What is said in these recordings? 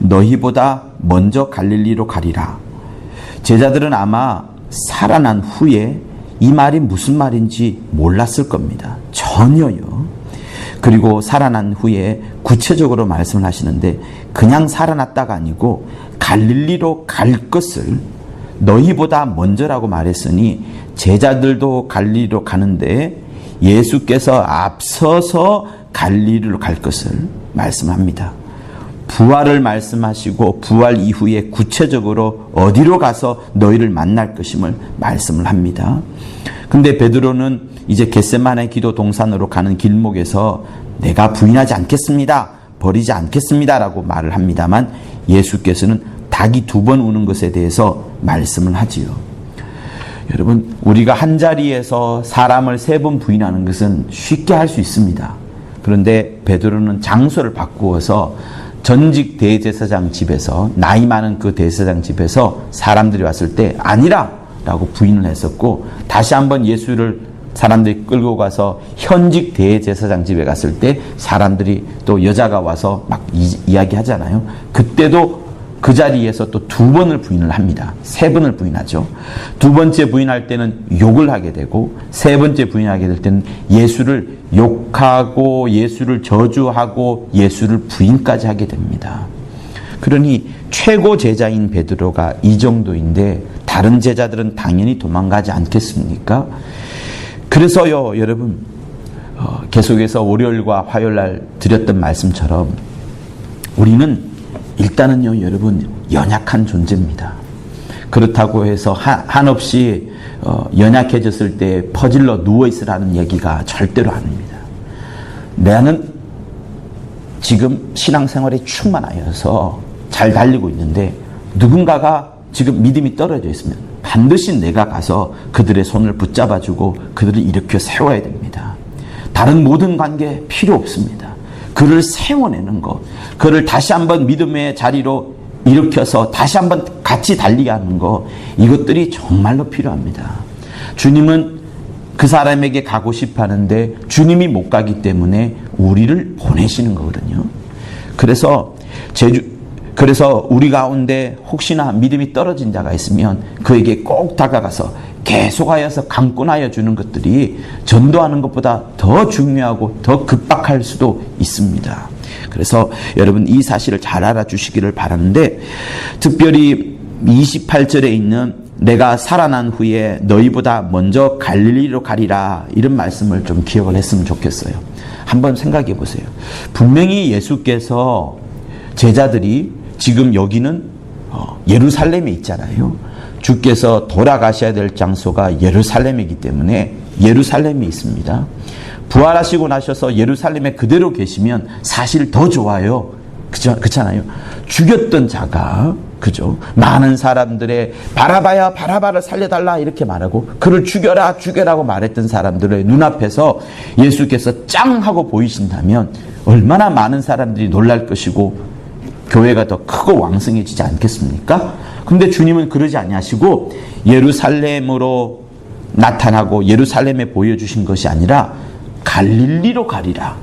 너희보다 먼저 갈릴리로 가리라. 제자들은 아마 살아난 후에 이 말이 무슨 말인지 몰랐을 겁니다. 전혀요. 그리고 살아난 후에 구체적으로 말씀을 하시는데 그냥 살아났다가 아니고 갈릴리로 갈 것을 너희보다 먼저라고 말했으니 제자들도 갈릴리로 가는데 예수께서 앞서서 갈릴리로 갈 것을 말씀합니다. 부활을 말씀하시고 부활 이후에 구체적으로 어디로 가서 너희를 만날 것임을 말씀을 합니다. 근데 베드로는 이제 겟세마네 기도 동산으로 가는 길목에서 내가 부인하지 않겠습니다. 버리지 않겠습니다. 라고 말을 합니다만 예수께서는 닭이 2번 우는 것에 대해서 말씀을 하지요. 여러분, 우리가 한 자리에서 사람을 3번 부인하는 것은 쉽게 할 수 있습니다. 그런데 베드로는 장소를 바꾸어서 전직 대제사장 집에서, 나이 많은 그 대제사장 집에서 사람들이 왔을 때 아니라 라고 부인을 했었고, 다시 한번 예수를 사람들이 끌고 가서 현직 대제사장 집에 갔을 때 사람들이 또 여자가 와서 막 이야기하잖아요. 그때도 그 자리에서 또 2번을 부인을 합니다. 3번을 부인하죠. 2번째 부인할 때는 욕을 하게 되고 3번째 부인하게 될 때는 예수를 욕하고 예수를 저주하고 예수를 부인까지 하게 됩니다. 그러니 최고 제자인 베드로가 이 정도인데 다른 제자들은 당연히 도망가지 않겠습니까? 그래서요, 여러분, 계속해서 월요일과 화요일날 드렸던 말씀처럼 우리는 일단은요, 여러분, 연약한 존재입니다. 그렇다고 해서 한없이 연약해졌을 때 퍼질러 누워있으라는 얘기가 절대로 아닙니다. 나는 지금 신앙생활에 충만하여서 잘 달리고 있는데 누군가가 지금 믿음이 떨어져 있으면 반드시 내가 가서 그들의 손을 붙잡아주고 그들을 일으켜 세워야 됩니다. 다른 모든 관계 필요 없습니다. 그를 세워내는 것, 그를 다시 한번 믿음의 자리로 일으켜서 다시 한번 같이 달리게 하는 것, 이것들이 정말로 필요합니다. 주님은 그 사람에게 가고 싶어 하는데 주님이 못 가기 때문에 우리를 보내시는 거거든요. 그래서 우리 가운데 혹시나 믿음이 떨어진 자가 있으면 그에게 꼭 다가가서 계속하여서 강권하여 주는 것들이 전도하는 것보다 더 중요하고 더 급박할 수도 있습니다. 그래서 여러분 이 사실을 잘 알아주시기를 바라는데, 특별히 28절에 있는 내가 살아난 후에 너희보다 먼저 갈릴리로 가리라, 이런 말씀을 좀 기억을 했으면 좋겠어요. 한번 생각해 보세요. 분명히 예수께서 제자들이 지금 여기는 예루살렘에 있잖아요. 주께서 돌아가셔야 될 장소가 예루살렘이기 때문에 예루살렘에 있습니다. 부활하시고 나셔서 예루살렘에 그대로 계시면 사실 더 좋아요. 그렇잖아요. 죽였던 자가, 그죠? 많은 사람들의 바라바야 바라바를 살려달라 이렇게 말하고 그를 죽여라 죽여라고 말했던 사람들의 눈앞에서 예수께서 짱 하고 보이신다면 얼마나 많은 사람들이 놀랄 것이고 교회가 더 크고 왕성해지지 않겠습니까? 근데 주님은 그러지 아니하시고 예루살렘으로 나타나고 예루살렘에 보여주신 것이 아니라 갈릴리로 가리라,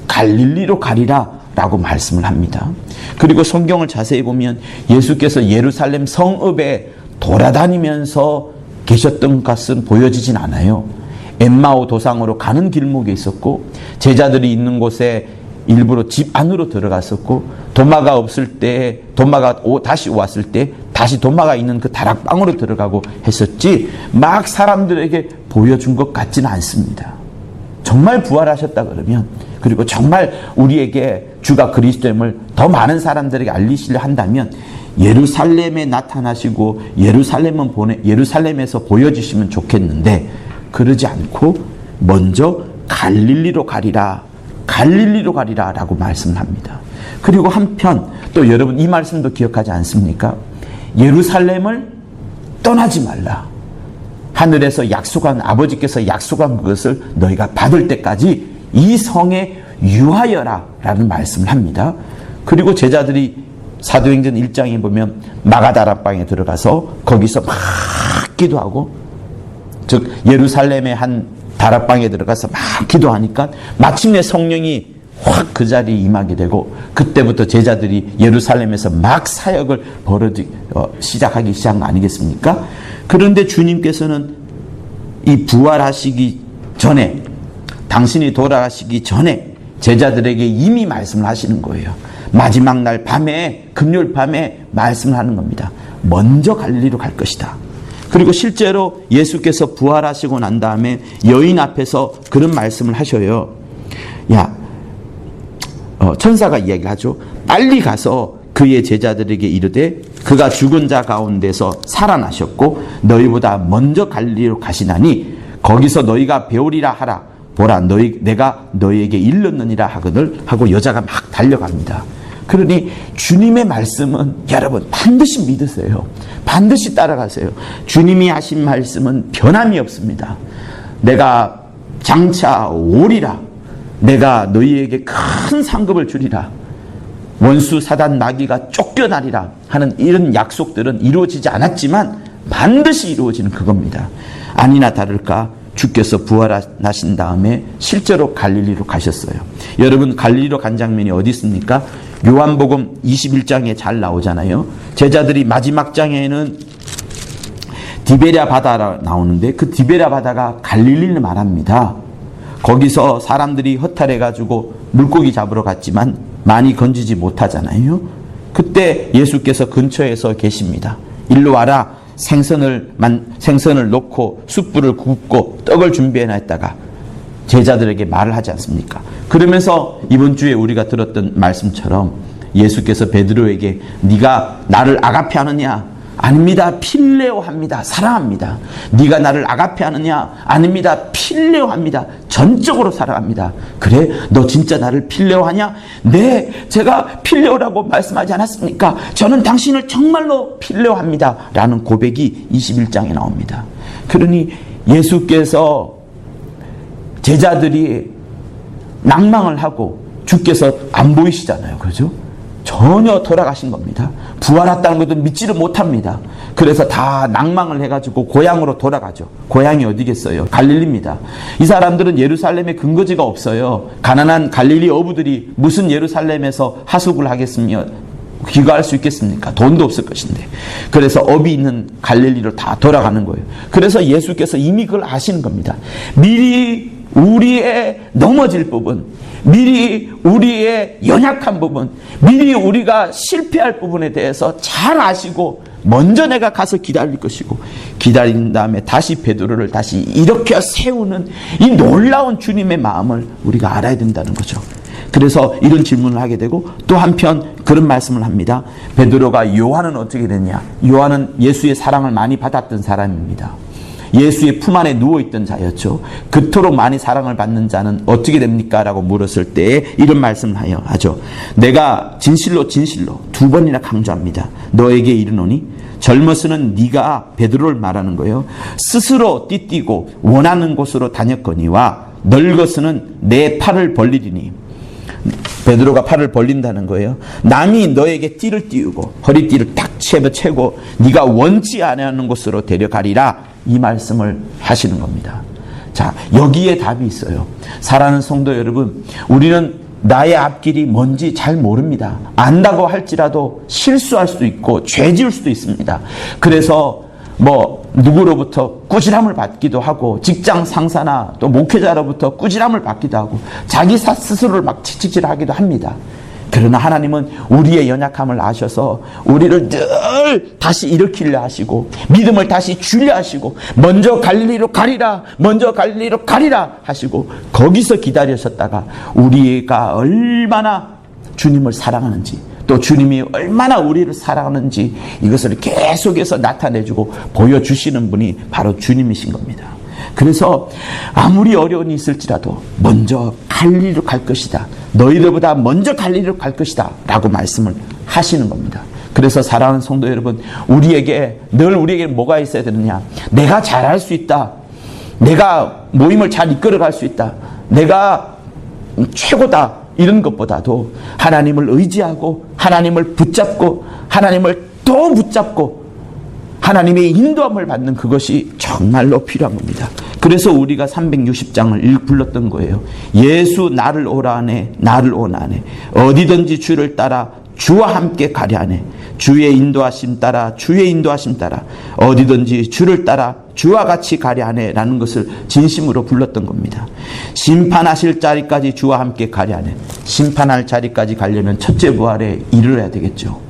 갈릴리로 가리라 라고 말씀을 합니다. 그리고 성경을 자세히 보면 예수께서 예루살렘 성읍에 돌아다니면서 계셨던 것은 보여지진 않아요. 엠마오 도상으로 가는 길목에 있었고 제자들이 있는 곳에 일부러 집 안으로 들어갔었고, 도마가 없을 때, 도마가 다시 왔을 때 다시 도마가 있는 그 다락방으로 들어가고 했었지 막 사람들에게 보여준 것 같지는 않습니다. 정말 부활하셨다 그러면, 그리고 정말 우리에게 주가 그리스도임을 더 많은 사람들에게 알리시려 한다면 예루살렘에 나타나시고 예루살렘에서 보여주시면 좋겠는데 그러지 않고 먼저 갈릴리로 가리라, 갈릴리로 가리라 라고 말씀을 합니다. 그리고 한편 또 여러분 이 말씀도 기억하지 않습니까? 예루살렘을 떠나지 말라. 하늘에서 약속한, 아버지께서 약속한 그것을 너희가 받을 때까지 이 성에 유하여라 라는 말씀을 합니다. 그리고 제자들이 사도행전 1장에 보면 마가다락방에 들어가서 거기서 막 기도하고, 즉 예루살렘의 한 다락방에 들어가서 막 기도하니까 마침내 성령이 확 그 자리에 임하게 되고, 그때부터 제자들이 예루살렘에서 막 사역을 시작하기 시작한 거 아니겠습니까? 그런데 주님께서는 이 부활하시기 전에, 당신이 돌아가시기 전에 제자들에게 이미 말씀을 하시는 거예요. 마지막 날 밤에, 금요일 밤에 말씀을 하는 겁니다. 먼저 갈릴리로 갈 것이다. 그리고 실제로 예수께서 부활하시고 난 다음에 여인 앞에서 그런 말씀을 하셔요. 천사가 이야기하죠. 빨리 가서 그의 제자들에게 이르되 그가 죽은 자 가운데서 살아나셨고 너희보다 먼저 갈릴리로 가시나니 거기서 너희가 배우리라 하라. 보라, 내가 너희에게 일렀느니라 하거늘 하고 여자가 막 달려갑니다. 그러니 주님의 말씀은 여러분 반드시 믿으세요. 반드시 따라가세요. 주님이 하신 말씀은 변함이 없습니다. 내가 장차 오리라. 내가 너희에게 큰 상급을 주리라. 원수 사단 마귀가 쫓겨나리라 하는 이런 약속들은 이루어지지 않았지만 반드시 이루어지는 그겁니다. 아니나 다를까 주께서 부활하신 다음에 실제로 갈릴리로 가셨어요. 여러분, 갈릴리로 간 장면이 어디 있습니까? 요한복음 21장에 잘 나오잖아요. 제자들이 마지막 장에는 디베랴 바다가 나오는데 그 디베랴 바다가 갈릴리를 말합니다. 거기서 사람들이 허탈해가지고 물고기 잡으러 갔지만 많이 건지지 못하잖아요. 그때 예수께서 근처에서 계십니다. 일로 와라. 생선을 놓고 숯불을 굽고 떡을 준비해놨다가 제자들에게 말을 하지 않습니까? 그러면서 이번 주에 우리가 들었던 말씀처럼 예수께서 베드로에게 네가 나를 아가페하느냐? 아닙니다. 필레오합니다. 사랑합니다. 네가 나를 아가페하느냐? 아닙니다. 필레오합니다. 전적으로 사랑합니다. 그래? 너 진짜 나를 필레오하냐? 네, 제가 필레오라고 말씀하지 않았습니까? 저는 당신을 정말로 필레오합니다. 라는 고백이 21장에 나옵니다. 그러니 예수께서 제자들이 낭망을 하고 주께서 안 보이시잖아요. 그렇죠? 전혀 돌아가신 겁니다. 부활했다는 것도 믿지를 못합니다. 그래서 다 낭망을 해가지고 고향으로 돌아가죠. 고향이 어디겠어요? 갈릴리입니다. 이 사람들은 예루살렘에 근거지가 없어요. 가난한 갈릴리 어부들이 무슨 예루살렘에서 하숙을 하겠으며 귀가할 수 있겠습니까? 돈도 없을 것인데. 그래서 업이 있는 갈릴리로 다 돌아가는 거예요. 그래서 예수께서 이미 그걸 아시는 겁니다. 미리 우리의 넘어질 부분, 미리 우리의 연약한 부분, 미리 우리가 실패할 부분에 대해서 잘 아시고 먼저 내가 가서 기다릴 것이고, 기다린 다음에 다시 베드로를 다시 일으켜 세우는 이 놀라운 주님의 마음을 우리가 알아야 된다는 거죠. 그래서 이런 질문을 하게 되고, 또 한편 그런 말씀을 합니다. 베드로가 요한은 어떻게 됐냐? 요한은 예수의 사랑을 많이 받았던 사람입니다. 예수의 품 안에 누워있던 자였죠. 그토록 많이 사랑을 받는 자는 어떻게 됩니까? 라고 물었을 때 이런 말씀을 하죠. 내가 진실로 진실로 두 번이나 강조합니다. 너에게 이르노니 젊어서는 네가 베드로를 말하는 거예요. 스스로 띠띠고 원하는 곳으로 다녔거니와 늙어서는 내 팔을 벌리리니. 베드로가 팔을 벌린다는 거예요. 남이 너에게 띠를 띄우고 허리띠를 딱 채고 네가 원치 않는 곳으로 데려가리라. 이 말씀을 하시는 겁니다. 자, 여기에 답이 있어요. 사랑하는 성도 여러분, 우리는 나의 앞길이 뭔지 잘 모릅니다. 안다고 할지라도 실수할 수도 있고 죄 지을 수도 있습니다. 그래서 누구로부터 꾸지람을 받기도 하고, 직장 상사나 또 목회자로부터 꾸지람을 받기도 하고, 자기 스스로를 막 채찍질하기도 합니다. 그러나 하나님은 우리의 연약함을 아셔서 우리를 늘 다시 일으키려 하시고, 믿음을 다시 주려 하시고, 먼저 갈릴리로 가리라, 먼저 갈릴리로 가리라 하시고, 거기서 기다리셨다가 우리가 얼마나 주님을 사랑하는지, 또 주님이 얼마나 우리를 사랑하는지 이것을 계속해서 나타내주고 보여주시는 분이 바로 주님이신 겁니다. 그래서 아무리 어려움이 있을지라도 먼저 갈릴리로 갈 것이다. 너희들보다 먼저 갈릴리로 갈 것이다. 라고 말씀을 하시는 겁니다. 그래서 사랑하는 성도 여러분, 우리에게 뭐가 있어야 되느냐? 내가 잘할 수 있다. 내가 모임을 잘 이끌어갈 수 있다. 내가 최고다. 이런 것보다도 하나님을 의지하고, 하나님을 붙잡고, 하나님을 또 붙잡고, 하나님의 인도함을 받는 그것이 정말로 필요한 겁니다. 그래서 우리가 360장을 불렀던 거예요. 예수 나를 오라 하네, 나를 오나 하네. 어디든지 주를 따라 주와 함께 가려 하네. 주의 인도하심 따라, 주의 인도하심 따라, 어디든지 주를 따라 주와 같이 가려 하네 라는 것을 진심으로 불렀던 겁니다. 심판하실 자리까지 주와 함께 가려 하네. 심판할 자리까지 가려면 첫째 부활에 이르러야 되겠죠.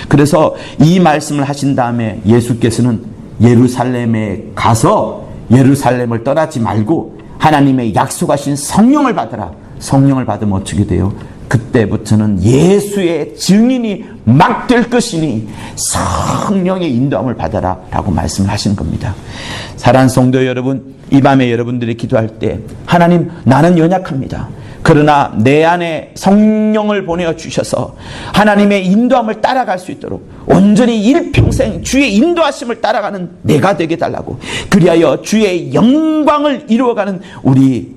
그래서 이 말씀을 하신 다음에 예수께서는 예루살렘에 가서 예루살렘을 떠나지 말고 하나님의 약속하신 성령을 받으라. 성령을 받으면 어떻게 돼요? 그때부터는 예수의 증인이 막 될 것이니 성령의 인도함을 받아라 라고 말씀을 하신 겁니다. 사랑하는 성도 여러분, 이 밤에 여러분들이 기도할 때 하나님, 나는 연약합니다. 그러나 내 안에 성령을 보내어 주셔서 하나님의 인도함을 따라갈 수 있도록 온전히 일평생 주의 인도하심을 따라가는 내가 되게 달라고, 그리하여 주의 영광을 이루어가는 우리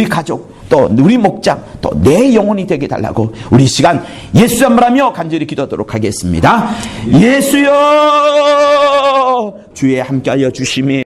가족, 또 우리 목장, 또 내 영혼이 되게 달라고 우리 시간 예수 한번하며 간절히 기도하도록 하겠습니다. 예수여, 주의 함께하여 주심이